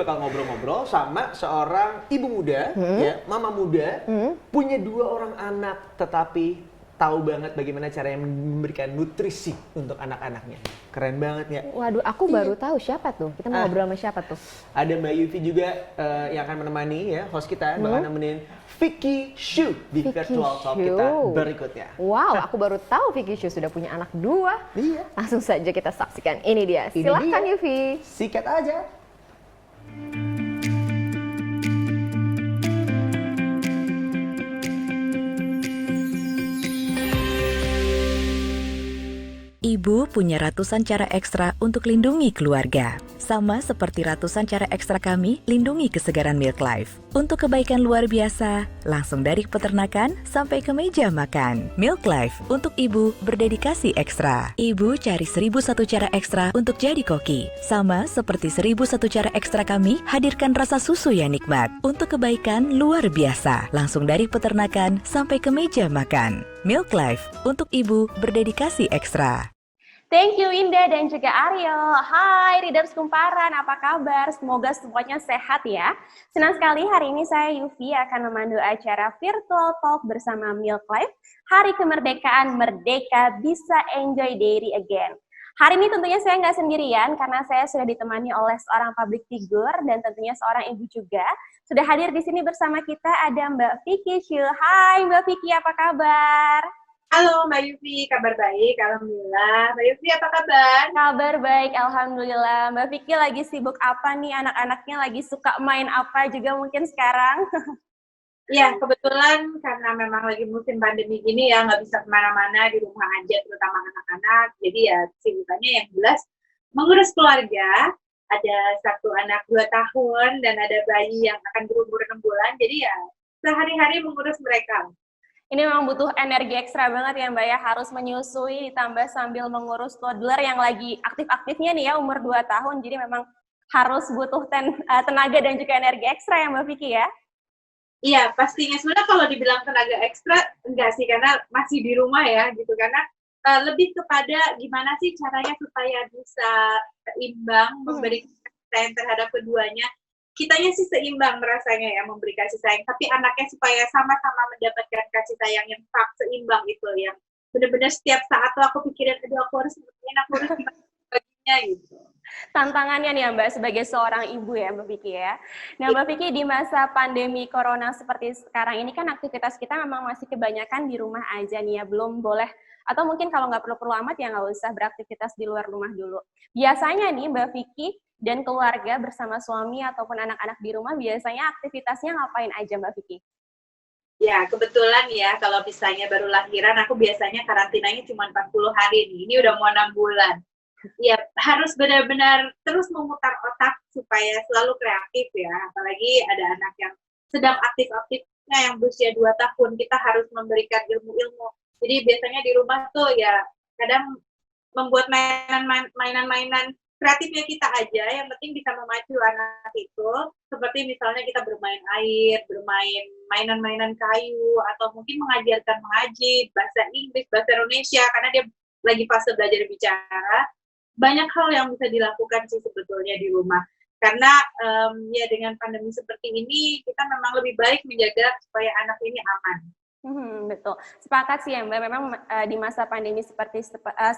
bakal ngobrol-ngobrol sama seorang ibu muda, ya, mama muda, punya 2 orang anak, tetapi tahu banget bagaimana caranya memberikan nutrisi untuk anak-anaknya. Keren banget ya. Waduh, aku baru tahu siapa tuh. Kita mau ngobrol sama siapa tuh? Ada Mbak Yufi juga yang akan menemani ya, host kita bakal nemenin Vicky Shu di Vicky virtual talk Shu. kita berikutnya. Wow, aku baru tahu Vicky Shu sudah punya anak 2. Iya. Langsung saja kita saksikan. Ini dia. Ini Silahkan dia. Yufi. Sikat aja. Ibu punya ratusan cara ekstra untuk lindungi keluarga. Sama seperti ratusan cara ekstra kami lindungi kesegaran Milk Life. Untuk kebaikan luar biasa, langsung dari peternakan sampai ke meja makan. Milk Life untuk ibu berdedikasi ekstra. Ibu cari 1001 cara ekstra untuk jadi koki. Sama seperti 1001 cara ekstra kami hadirkan rasa susu yang nikmat. Untuk kebaikan luar biasa, langsung dari peternakan sampai ke meja makan. Milk Life untuk ibu berdedikasi ekstra. Thank you Indah dan juga Ariel. Hai Readers Kumparan, apa kabar? Semoga semuanya sehat ya. Senang sekali hari ini saya Yufi akan memandu acara Virtual Talk bersama Milk Life. Hari kemerdekaan, merdeka, bisa enjoy dairy again. Hari ini tentunya saya nggak sendirian karena saya sudah ditemani oleh seorang public figure dan tentunya seorang ibu juga. Sudah hadir di sini bersama kita ada Mbak Vicky Shu. Hai Mbak Vicky, apa kabar? Halo Mbak Yufi, kabar baik, alhamdulillah. Mbak Yufi apa kabar? Kabar baik, alhamdulillah. Mbak Vicky lagi sibuk apa nih? Anak-anaknya lagi suka main apa juga mungkin sekarang? Iya, kebetulan karena memang lagi musim pandemi gini ya, nggak bisa kemana-mana, di rumah aja, terutama anak-anak. Jadi ya kesibukannya yang jelas mengurus keluarga. Ada 1 anak 2 tahun dan ada bayi yang akan berumur 6 bulan. Jadi ya sehari-hari mengurus mereka. Ini memang butuh energi ekstra banget ya Mbak ya, harus menyusui ditambah sambil mengurus toddler yang lagi aktif-aktifnya nih ya, umur 2 tahun, jadi memang harus butuh tenaga dan juga energi ekstra ya Mbak Vicky ya? Iya, pastinya. Sebenarnya kalau dibilang tenaga ekstra, enggak sih, karena masih di rumah ya, gitu. Karena lebih kepada gimana sih caranya supaya bisa seimbang, memberi kasih sayang terhadap keduanya. Kitanya sih seimbang merasanya ya memberi kasih sayang, tapi anaknya supaya sama-sama mendapatkan kasih sayang yang seimbang itu, yang benar-benar setiap saat tuh aku pikirin, aduh aku harus ngapain, aku harus gimana baginya gitu. Tantangannya nih ya Mbak, sebagai seorang ibu ya Mbak Vicky ya. Nah Mbak Vicky, di masa pandemi corona seperti sekarang ini kan aktivitas kita memang masih kebanyakan di rumah aja nih ya, belum boleh, atau mungkin kalau nggak perlu-perlu amat ya nggak usah beraktivitas di luar rumah dulu. Biasanya nih Mbak Vicky dan keluarga bersama suami ataupun anak-anak di rumah biasanya aktivitasnya ngapain aja Mbak Vicky? Ya, kebetulan ya kalau misalnya baru lahiran, aku biasanya karantinanya cuma 40 hari nih. Ini udah mau 6 bulan. Ya, harus benar-benar terus memutar otak supaya selalu kreatif ya. Apalagi ada anak yang sedang aktif-aktifnya yang berusia 2 tahun, kita harus memberikan ilmu-ilmu. Jadi biasanya di rumah tuh ya kadang membuat mainan-mainan kreatifnya kita aja, yang penting bisa memacu anak itu, seperti misalnya kita bermain air, bermain mainan-mainan kayu, atau mungkin mengajarkan mengaji, bahasa Inggris, bahasa Indonesia, karena dia lagi fase belajar bicara. Banyak hal yang bisa dilakukan sih sebetulnya di rumah. Karena ya dengan pandemi seperti ini, kita memang lebih baik menjaga supaya anak ini aman. Betul, sepakat sih ya Mbak, memang di masa pandemi seperti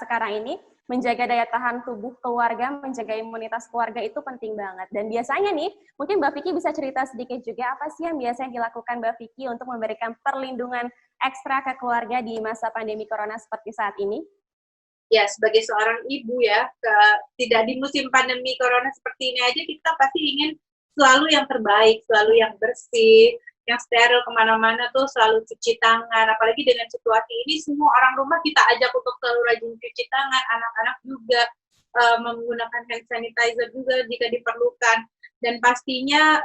sekarang ini, menjaga daya tahan tubuh keluarga, menjaga imunitas keluarga itu penting banget. Dan biasanya nih, mungkin Mbak Vicky bisa cerita sedikit juga, apa sih yang biasanya dilakukan Mbak Vicky untuk memberikan perlindungan ekstra ke keluarga di masa pandemi corona seperti saat ini? Ya, sebagai seorang ibu ya, tidak di musim pandemi corona seperti ini aja, kita pasti ingin selalu yang terbaik, selalu yang bersih, yang steril, kemana-mana tuh selalu cuci tangan. Apalagi dengan situasi ini, semua orang rumah kita ajak untuk selalu rajin cuci tangan, anak-anak juga menggunakan hand sanitizer juga jika diperlukan. Dan pastinya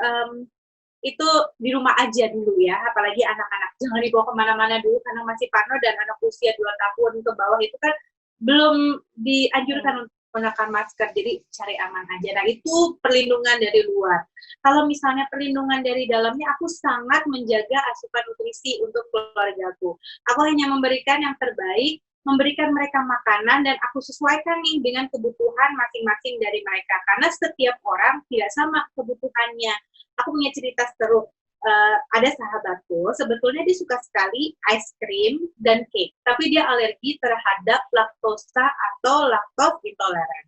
itu di rumah aja dulu ya, apalagi anak-anak. Jangan dibawa kemana-mana dulu, karena masih parno dan anak usia 2 tahun ke bawah itu kan belum dianjurkan untuk menggunakan masker, jadi cari aman aja. Nah, itu perlindungan dari luar. Kalau misalnya perlindungan dari dalamnya, aku sangat menjaga asupan nutrisi untuk keluargaku. Aku hanya memberikan yang terbaik, memberikan mereka makanan dan aku sesuaikan nih dengan kebutuhan masing-masing dari mereka. Karena setiap orang tidak sama kebutuhannya. Aku punya cerita seru. Ada sahabatku, sebetulnya dia suka sekali ice cream dan cake, tapi dia alergi terhadap laktosa atau lactose intoleran.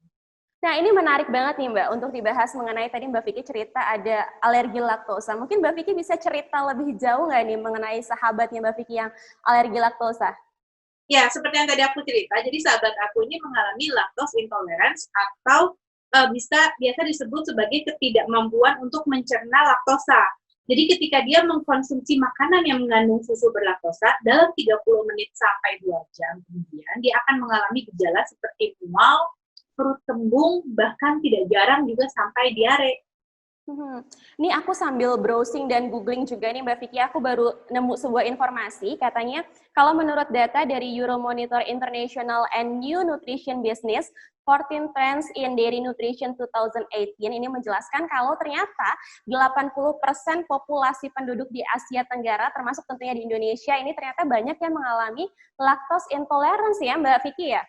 Nah, ini menarik banget nih Mbak, untuk dibahas mengenai tadi Mbak Vicky cerita ada alergi laktosa. Mungkin Mbak Vicky bisa cerita lebih jauh nggak nih mengenai sahabatnya Mbak Vicky yang alergi laktosa? Ya, seperti yang tadi aku cerita, jadi sahabat aku ini mengalami lactose intolerance atau biasa disebut sebagai ketidakmampuan untuk mencerna laktosa. Jadi ketika dia mengkonsumsi makanan yang mengandung susu berlaktosa, dalam 30 menit sampai 2 jam kemudian, dia akan mengalami gejala seperti mual, perut kembung, bahkan tidak jarang juga sampai diare. Ini aku sambil browsing dan googling juga nih Mbak Vicky, aku baru nemu sebuah informasi, katanya kalau menurut data dari Euromonitor International and New Nutrition Business, 14 Trends in Dairy Nutrition 2018 ini menjelaskan kalau ternyata 80% populasi penduduk di Asia Tenggara, termasuk tentunya di Indonesia, ini ternyata banyak yang mengalami lactose intolerance ya Mbak Vicky ya?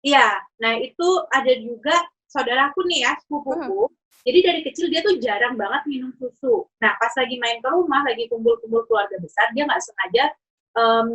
Iya, nah itu ada juga saudaraku nih ya, sepupuku. Jadi dari kecil dia tuh jarang banget minum susu. Nah pas lagi main ke rumah, lagi kumpul-kumpul keluarga besar, dia nggak sengaja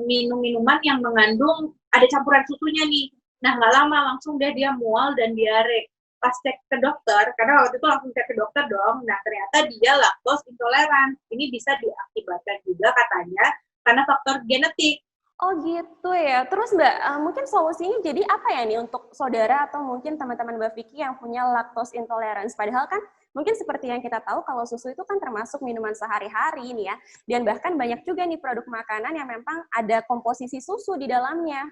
minum minuman yang mengandung ada campuran susunya nih. Nah nggak lama langsung dia mual dan diare. Pas cek ke dokter, karena waktu itu langsung cek ke dokter dong. Nah ternyata dia lactose intoleran. Ini bisa diakibatkan juga katanya karena faktor genetik. Oh gitu ya. Terus Mbak, mungkin solusinya jadi apa ya nih untuk saudara atau mungkin teman-teman Mbak Vicky yang punya lactose intolerance? Padahal kan mungkin seperti yang kita tahu kalau susu itu kan termasuk minuman sehari-hari ini ya. Dan bahkan banyak juga nih produk makanan yang memang ada komposisi susu di dalamnya.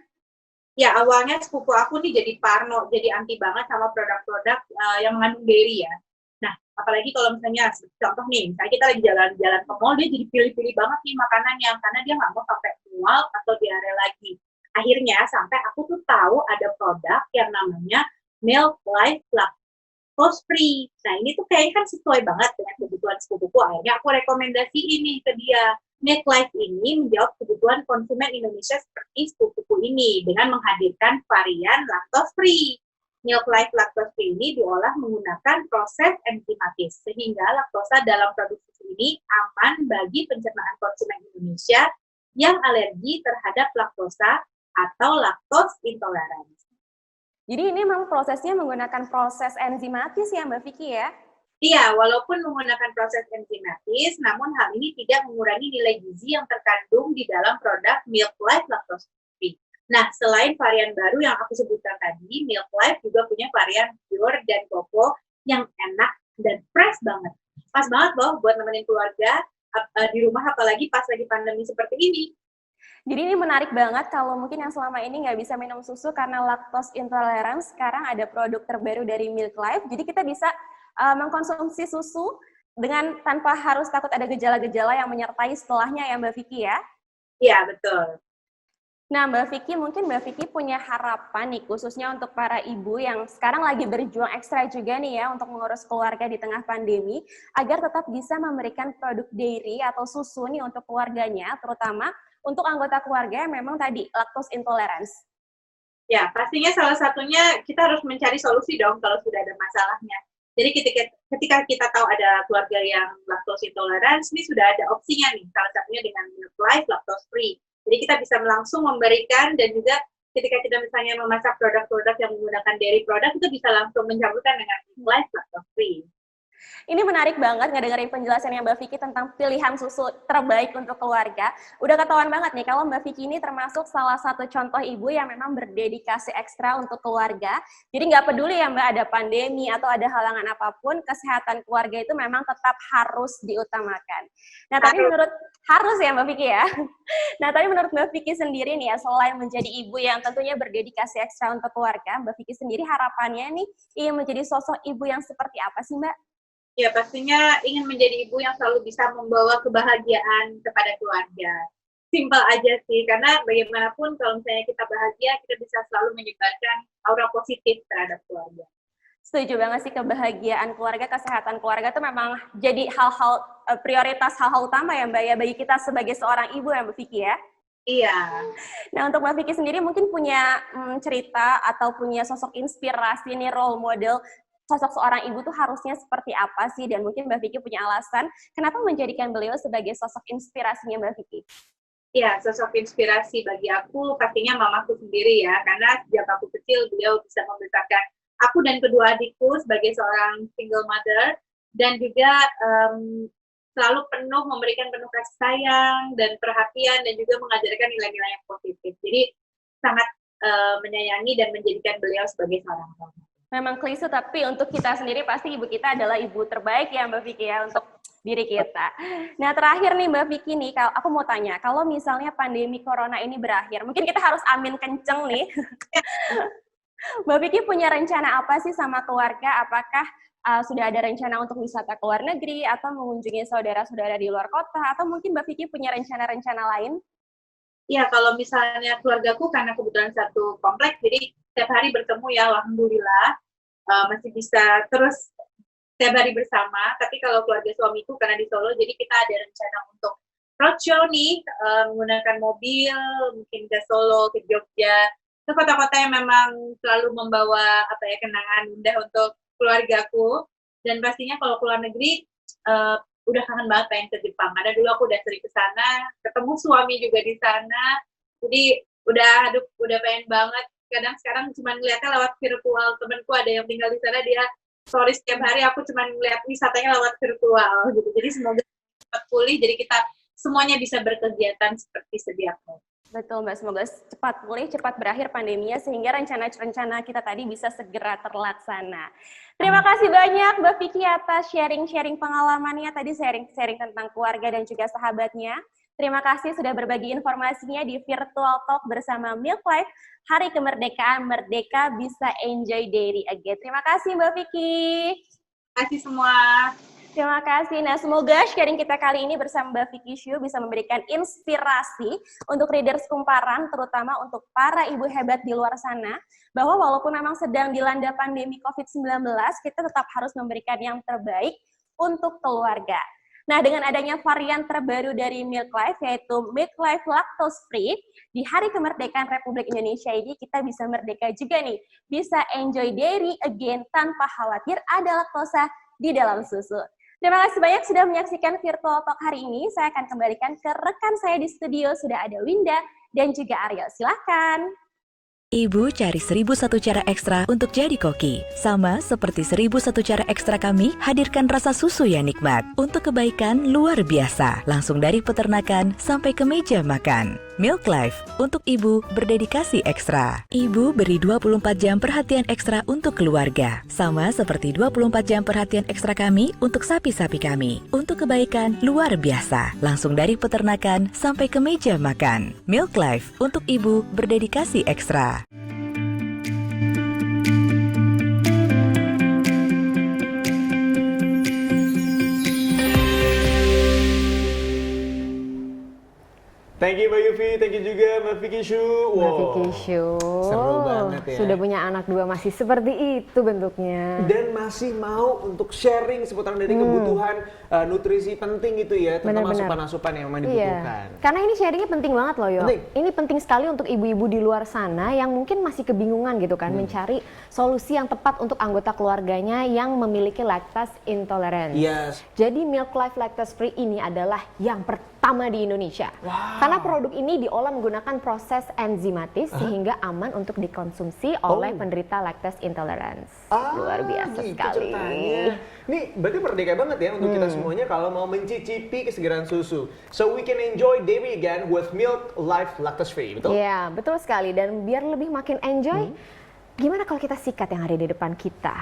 Ya awalnya sepupu aku nih jadi parno, jadi anti banget sama produk-produk yang mengandung dairy ya. Nah, apalagi kalau misalnya, contoh nih, misalnya kita lagi jalan-jalan ke mall, dia jadi pilih-pilih banget nih makanannya, karena dia nggak mau sampai mual atau diare lagi. Akhirnya, sampai aku tuh tahu ada produk yang namanya Milk Life Lactose Free. Nah, ini tuh kayaknya kan sesuai banget dengan kebutuhan sepupuku. Akhirnya aku rekomendasi ini ke dia. Milk Life ini menjawab kebutuhan konsumen Indonesia seperti sepupuku ini, dengan menghadirkan varian lactose free. Milk Life Lactose Free ini diolah menggunakan proses enzimatis, sehingga laktosa dalam produk susu ini aman bagi pencernaan konsumen Indonesia yang alergi terhadap laktosa atau lactose intolerance. Jadi ini memang prosesnya menggunakan proses enzimatis ya Mbak Vicky ya? Iya, walaupun menggunakan proses enzimatis, namun hal ini tidak mengurangi nilai gizi yang terkandung di dalam produk Milk Life Lactose Free. Nah, selain varian baru yang aku sebutkan tadi, Milk Life juga punya varian pure dan coco yang enak dan fresh banget. Pas banget loh buat nemenin keluarga di rumah, apalagi pas lagi pandemi seperti ini. Jadi ini menarik banget kalau mungkin yang selama ini nggak bisa minum susu karena lactose intolerance, sekarang ada produk terbaru dari Milk Life. Jadi kita bisa mengkonsumsi susu dengan tanpa harus takut ada gejala-gejala yang menyertai setelahnya ya Mbak Vicky ya? Iya, betul. Nah, Mbak Vicky, mungkin Mbak Vicky punya harapan nih, khususnya untuk para ibu yang sekarang lagi berjuang ekstra juga nih ya, untuk mengurus keluarga di tengah pandemi, agar tetap bisa memberikan produk dairy atau susu nih untuk keluarganya, terutama untuk anggota keluarga yang memang tadi lactose intolerance. Ya, pastinya salah satunya kita harus mencari solusi dong kalau sudah ada masalahnya. Jadi ketika kita tahu ada keluarga yang lactose intolerance, ini sudah ada opsinya nih, salah satunya dengan Milk Life Lactose Free. Jadi kita bisa langsung memberikan, dan juga ketika kita misalnya memasak produk-produk yang menggunakan dairy produk, itu bisa langsung mencampurkan dengan Milk Life Lactose Free. Ini menarik banget ngedengerin penjelasannya Mbak Vicky tentang pilihan susu terbaik untuk keluarga. Udah ketahuan banget nih kalau Mbak Vicky ini termasuk salah satu contoh ibu yang memang berdedikasi ekstra untuk keluarga. Jadi nggak peduli ya Mbak, ada pandemi atau ada halangan apapun, kesehatan keluarga itu memang tetap harus diutamakan. Nah, tapi harus ya Mbak Vicky ya. Nah, tapi menurut Mbak Vicky sendiri nih ya, selain menjadi ibu yang tentunya berdedikasi ekstra untuk keluarga, Mbak Vicky sendiri harapannya nih ingin menjadi sosok ibu yang seperti apa sih Mbak? Ya, pastinya ingin menjadi ibu yang selalu bisa membawa kebahagiaan kepada keluarga. Simpel aja sih, karena bagaimanapun kalau misalnya kita bahagia, kita bisa selalu menyebarkan aura positif terhadap keluarga. Setuju banget sih, kebahagiaan keluarga, kesehatan keluarga itu memang jadi prioritas hal-hal utama ya Mbak ya, bagi kita sebagai seorang ibu ya Mbak Vicky ya? Iya. Nah, untuk Mbak Vicky sendiri mungkin punya cerita atau punya sosok inspirasi nih, role model sosok seorang ibu tuh harusnya seperti apa sih? Dan mungkin Mbak Vicky punya alasan kenapa menjadikan beliau sebagai sosok inspirasinya Mbak Vicky? Iya, sosok inspirasi bagi aku pastinya mamaku sendiri ya, karena sejak aku kecil beliau bisa membesarkan aku dan kedua adikku sebagai seorang single mother, dan juga selalu memberikan penuh kasih sayang dan perhatian, dan juga mengajarkan nilai-nilai yang positif. Jadi sangat menyayangi dan menjadikan beliau sebagai seorang mama. Memang klise, tapi untuk kita sendiri pasti ibu kita adalah ibu terbaik ya Mbak Vicky ya untuk diri kita. Nah terakhir nih Mbak Vicky nih, aku mau tanya, kalau misalnya pandemi corona ini berakhir, mungkin kita harus amin kenceng nih. Mbak Vicky punya rencana apa sih sama keluarga? Apakah sudah ada rencana untuk wisata ke luar negeri atau mengunjungi saudara-saudara di luar kota, atau mungkin Mbak Vicky punya rencana-rencana lain? Iya, kalau misalnya keluargaku karena kebetulan satu kompleks, jadi setiap hari bertemu ya, alhamdulillah masih bisa terus setiap hari bersama. Tapi kalau keluarga suamiku karena di Solo, jadi kita ada rencana untuk roadshow nih, menggunakan mobil, mungkin ke Solo, ke Jogja, ke kota-kota yang memang selalu membawa kenangan indah untuk keluargaku. Dan pastinya kalau ke luar negeri, udah kangen banget pengen ke Jepang. Karena dulu aku udah sering ke sana, ketemu suami juga di sana. Jadi udah pengen banget. Kadang sekarang cuma ngeliatnya lewat virtual. Temenku ada yang tinggal di sana, dia story setiap hari, aku cuma ngeliat wisatanya lewat virtual gitu. Jadi semoga cepat pulih, jadi kita semuanya bisa berkegiatan seperti sedia kala. Betul Mbak, semoga cepat pulih, cepat berakhir pandeminya, sehingga rencana-rencana kita tadi bisa segera terlaksana. Terima kasih banyak Mbak Vicky atas sharing-sharing pengalamannya, tadi sharing-sharing tentang keluarga dan juga sahabatnya. Terima kasih sudah berbagi informasinya di Virtual Talk bersama Milk Life, Hari Kemerdekaan, Merdeka Bisa Enjoy Dairy Again. Terima kasih Mbak Vicky. Terima kasih semua. Terima kasih. Nah, semoga sharing kita kali ini bersama Mbak Vicky Shu bisa memberikan inspirasi untuk readers Kumparan, terutama untuk para ibu hebat di luar sana, bahwa walaupun memang sedang dilanda pandemi COVID-19, kita tetap harus memberikan yang terbaik untuk keluarga. Nah, dengan adanya varian terbaru dari Milk Life, yaitu Milk Life Lactose Free, di Hari Kemerdekaan Republik Indonesia ini kita bisa merdeka juga nih. Bisa enjoy dairy again tanpa khawatir ada laktosa di dalam susu. Terima kasih banyak sudah menyaksikan Virtual Talk hari ini. Saya akan kembalikan ke rekan saya di studio, sudah ada Winda dan juga Aryo. Silakan. Ibu cari 1001 cara ekstra untuk jadi koki. Sama seperti 1001 cara ekstra kami hadirkan rasa susu yang nikmat untuk kebaikan luar biasa. Langsung dari peternakan sampai ke meja makan. Milk Life untuk ibu berdedikasi ekstra. Ibu beri 24 jam perhatian ekstra untuk keluarga. Sama seperti 24 jam perhatian ekstra kami untuk sapi-sapi kami. Untuk kebaikan luar biasa. Langsung dari peternakan sampai ke meja makan. Milk Life untuk ibu berdedikasi ekstra. Thank you Mbak Yufi, thank you juga Mbak Vicky Shu. Mbak Vicky Shu. Seru banget ya. Sudah punya anak 2, masih seperti itu bentuknya. Dan masih mau untuk sharing seputar dari kebutuhan nutrisi penting itu ya, tentang asupan-asupan yang memang dibutuhkan. Iya. Karena ini sharingnya penting banget loh Yo. Penting. Ini penting sekali untuk ibu-ibu di luar sana yang mungkin masih kebingungan gitu kan, mencari solusi yang tepat untuk anggota keluarganya yang memiliki lactose intolerance. Yes. Jadi Milk Life Lactose Free ini adalah yang pertama di Indonesia. Karena produk ini diolah menggunakan proses enzimatis sehingga aman untuk dikonsumsi oleh penderita lactose intolerance. Luar biasa gitu sekali. ceritanya. Nih berarti merdeka banget ya untuk kita semuanya kalau mau mencicipi kesegaran susu. So we can enjoy dairy again with Milk Life Lactose Free, betul? Iya, betul sekali. Dan biar lebih makin enjoy, gimana kalau kita sikat yang ada di depan kita?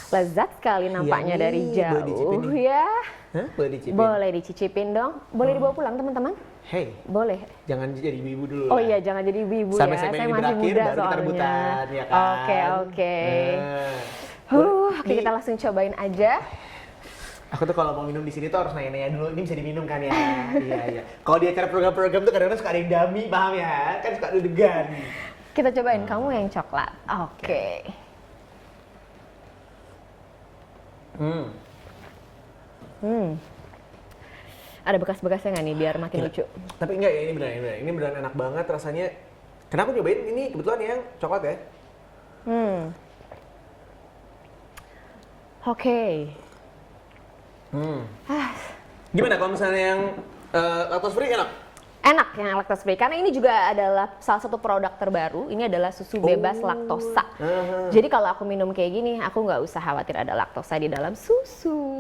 Lezat sekali nampaknya Iya dari nih, boleh jauh dicicipin nih. ya. Hah? Boleh dicicipin? Boleh dicicipin dong. Boleh dibawa pulang teman-teman? Hey, Boleh. jangan jadi ibu dulu Oh lah. iya, jangan jadi ibu Sampai ya. segmen Saya ini masih berakhir, muda baru kita soalnya. rebutan, ya kan? Oke. Nah, Oke, kita langsung cobain aja. aku tuh kalau mau minum di sini tuh harus nanya-nanya dulu, ini bisa diminum kan ya? Iya. Kalau di acara program-program tuh kadang-kadang suka ada yang dummy, paham ya? Kan suka deg-degan. Kita cobain, kamu yang coklat. Oke. Ada bekas-bekasnya nggak nih biar makin lucu? Tapi enggak ya, ini beneran enak banget rasanya. Karena aku nyobain ini kebetulan yang coklat ya. Oke. Gimana kalau misalnya yang lactose free enak? Enak yang lactose free karena ini juga adalah salah satu produk terbaru. Ini adalah susu bebas laktosa. Jadi kalau aku minum kayak gini, aku nggak usah khawatir ada laktosa di dalam susu.